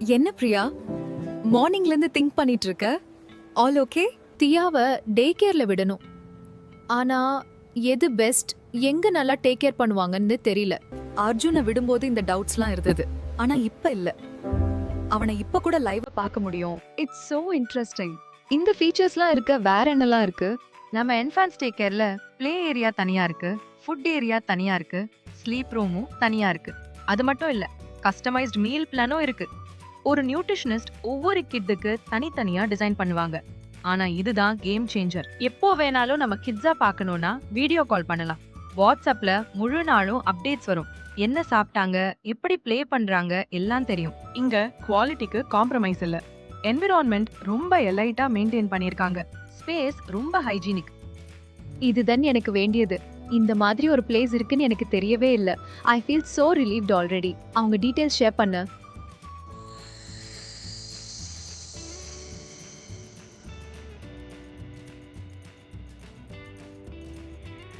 என்ன பிரியா, மார்னிங்ல இருந்து திங்க் பண்ணிட்டு இருக்க? All okay? தியாவை டே கேர்ல விடணும். ஆனா எது பெஸ்ட், எங்க நல்லா டேக் கேர் பண்ணுவாங்கன்னு தெரியல. அர்ஜுனை விடும்போது இந்த டவுட்ஸ்லாம் இருந்தது. ஆனா இப்ப இல்ல. அவனை இப்ப கூட லைவா பார்க்க முடியும். It's so interesting. இந்த ஃபீச்சர்ஸ்லாம் இருக்க வேற என்னலாம் இருக்கு? நம்ம என்ஃபான்ஸ் டேக் கேர்ல ப்ளே ஏரியா தனியா இருக்கு, ஃபுட் ஏரியா தனியா இருக்கு, ஸ்லீப் ரூமும் தனியா இருக்கு. அது மட்டும் இல்ல, கஸ்டமைஸ்ட் மீல் பிளானும் இருக்கு. ஒரு நியூட்ரிஷனிஸ்ட் ஒவ்வொரு கிட்டுக்கு தனித்தனியா டிசைன் பண்ணுவாங்க. ஆனா இதுதான் கேம் சேஞ்சர். எப்போ வேணாலும் நம்ம கிட்ஸா பார்க்கணும்னா வீடியோ கால் பண்ணலாம். வாட்ஸ்அப்ல முழு நாளும் அப்டேட்ஸ் வரும். என்ன சாப்பிட்டாங்க, எப்படி ப்ளே பண்றாங்க எல்லாம் தெரியும். இங்க குவாலிட்டிக்கு காம்ப்ரமைஸ் இல்ல. என்விரான்மெண்ட் ரொம்ப எலைட்டா மெயின்டைன் பண்ணிருக்காங்க. ஸ்பேஸ் ரொம்ப ஹைஜீனிக். இதுதான் எனக்கு வேண்டியது. இந்த மாதிரி ஒரு பிளேஸ் இருக்குன்னு எனக்கு தெரியவே இல்ல. I feel so relieved already. அவங்க டீடைல்ஸ் ஷேர் பண்ண